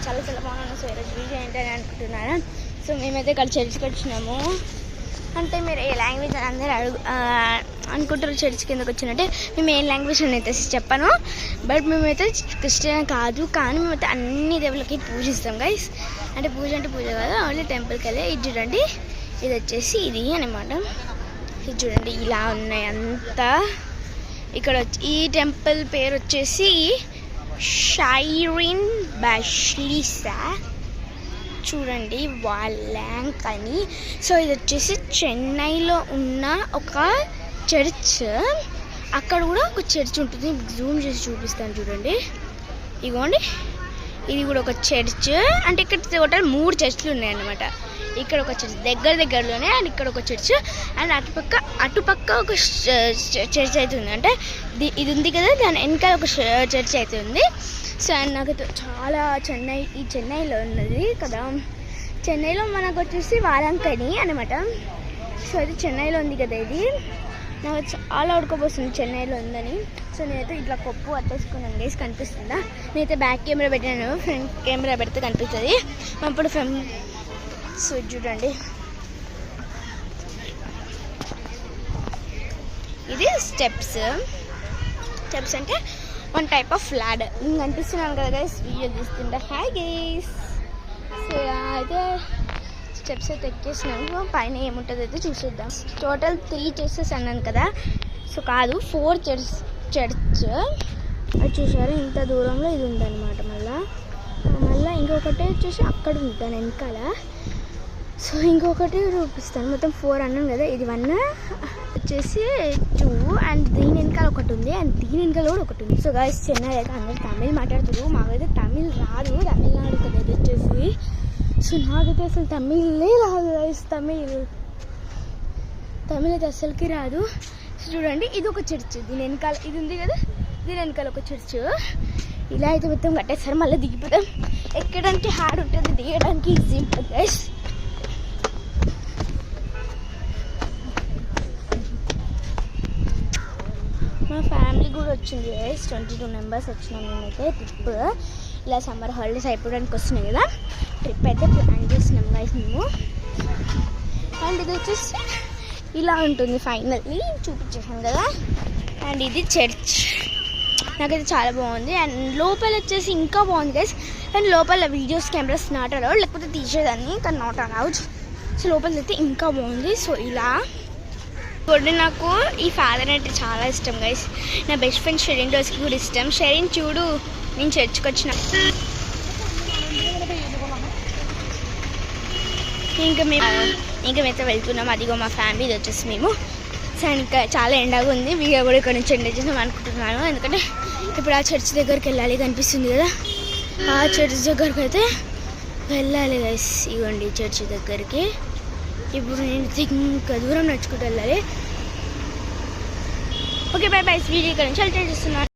చాలా చాలా బాగున్నాను. సో ఈరోజు వీడియో ఏంటని అనుకుంటున్నాను. సో మేమైతే ఇక్కడ చర్చికి వచ్చినాము. అంటే మీరు ఏ లాంగ్వేజ్ అని అందరూ అనుకుంటారు చర్చ్ కిందకి వచ్చినట్టే. మేము ఏ లాంగ్వేజ్ అని అయితే చెప్పను, బట్ మేమైతే క్రిస్టియన్ కాదు, కానీ మేమైతే అన్ని దేవుళ్ళకి పూజిస్తాం గైస్. అంటే పూజ కాదు, ఓన్లీ టెంపుల్కి వెళ్ళి. ఇది చూడండి, ఇది వచ్చేసి ఇది అనమాట. ఇది చూడండి ఇలా ఉన్నాయి అంతా. ఇక్కడ ఈ టెంపుల్ పేరు వచ్చేసి షైరిన్ బాసిలికా చూడండి, వాలాంగ్ అని. సో ఇది వచ్చేసి చెన్నైలో ఉన్న ఒక చర్చ్. అక్కడ కూడా ఒక చర్చ్ ఉంటుంది, జూమ్ చేసి చూపిస్తాను చూడండి. ఇగోండి, ఇది కూడా ఒక చర్చ్. అంటే ఇక్కడ టోటల్ 3 చర్చ్లు ఉన్నాయన్నమాట. ఇక్కడ ఒక చర్చ్ దగ్గరలోనే, అండ్ ఇక్కడ ఒక చర్చ్, అండ్ అటుపక్క ఒక చర్చ్ అయితే ఉంది. అంటే ఇది ఉంది కదా, దాని వెనకాల ఒక చర్చ్ అయితే ఉంది. సో అండ్ నాకు చాలా చెన్నైలో ఉన్నది కదా. చెన్నైలో మనకు వచ్చేసి వాలంకని అనమాట. సో అది చెన్నైలో ఉంది కదా. ఇది నాకు చాలా ఉడకపోతుంది చెన్నైలో ఉందని. సో నేనైతే ఇట్లా కొప్పు అట్టేసుకున్నాను గైస్, కనిపిస్తుందా? నేనైతే బ్యాక్ కెమెరా పెట్టాను, ఫ్రంట్ కెమెరా పెడితే కనిపిస్తుంది అప్పుడు. సో చూడండి, ఇది స్టెప్స్ అంటే వన్ టైప్ ఆఫ్ ల్యాడర్. నేను కనిపిస్తున్నాను కదా గైస్, వీడియో తీస్తుంటా. Hi guys. సో అయితే స్టెప్స్ అయితే ఎక్కేసినాను. పైన ఏముంటుందో అయితే చూసేద్దాం. టోటల్ 3 చర్చెస్ అన్నాను కదా. సో కాదు, 4 చర్చ్. అది చూసారు, ఇంత దూరంలో ఇది ఉందన్నమాట. మళ్ళీ ఇంకొకటి వచ్చేసి అక్కడ ఉంటాను వెనకాల. సో ఇంకొకటి చూపిస్తాను. మొత్తం 4 అన్నాను కదా. ఇది 1 వచ్చేసి 2, అండ్ దీని వెనకాల ఒకటి ఉంది, అండ్ దీని వెనకాల కూడా ఒకటి ఉంది. సో గైస్, చెన్నై అయితే అందరూ తమిళ్ మాట్లాడుతున్నారు. మాకైతే తమిళ్ రాదు, తమిళనాడు కదా ఇది వచ్చేసి. సో నాకైతే అసలు తమిళే రాదు గైస్. తమిళ్ అయితే అసలుకి రాదు. సో చూడండి, ఇది ఒక చర్చ్, దీని వెనకాల ఇది ఉంది కదా, దీని వెనకాల ఒక చర్చ్. ఇలా అయితే మొత్తం కట్టేస్తారు. మళ్ళీ దిగిపోతాం. ఎక్కడానికి హార్డ్ ఉంటుంది, దిగడానికి ఈజీ ఉంటుంది గైస్. మా ఫ్యామిలీ కూడా వచ్చింది గైస్, 22 మెంబర్స్ వచ్చినాం మేమైతే. ట్రిప్ ఇలా సమ్మర్ హాలిడేస్ అయిపోవడానికి వస్తున్నాయి కదా, ట్రిప్ అయితే ప్లాన్ చేస్తున్నాం గైస్ మేము. అండ్ ఇది వచ్చేసి ఇలా ఉంటుంది. ఫైనల్లీ చూపించేసాను కదా. అండ్ ఇది చర్చ్, నాకైతే చాలా బాగుంది. అండ్ లోపల వచ్చేసి ఇంకా బాగుంది గైస్. అండ్ లోపల వీడియోస్ కెమెరాస్ నాట్ అలౌడ్, లేకపోతే తీసేదాన్ని, కానీ నాట్ అలౌడ్. సో లోపల అయితే ఇంకా బాగుంది. సో ఇలా ఇప్పుడు నాకు ఈ ఫాదర్ అంటే చాలా ఇష్టం గైస్. నా బెస్ట్ ఫ్రెండ్ షెరిన్ రోజుకి కూడా ఇష్టం. షెరిన్ చూడు, నేను చర్చ్కి వచ్చిన. ఇంకా మేమైతే వెళ్తున్నాం. అదిగో మా ఫ్యామిలీ, ఇది వచ్చేసి మేము. సో ఇంకా చాలా ఎండగా ఉంది. వీడియో కూడా ఇక్కడ నుంచి ఎండ్ చేద్దాం అనుకుంటున్నాను, ఎందుకంటే ఇప్పుడు ఆ చర్చ్ దగ్గరికి వెళ్ళాలి, కనిపిస్తుంది కదా. ఆ చర్చ్ దగ్గరికి అయితే వెళ్ళాలి గైస్. ఇవ్వండి చర్చ్ దగ్గరికి. ఇప్పుడు నేను ఇంకా దూరం నడుచుకుంటూ వెళ్ళాలి. Okay, by by. వీడియో ఇక్కడ నుంచి చేస్తున్నాను.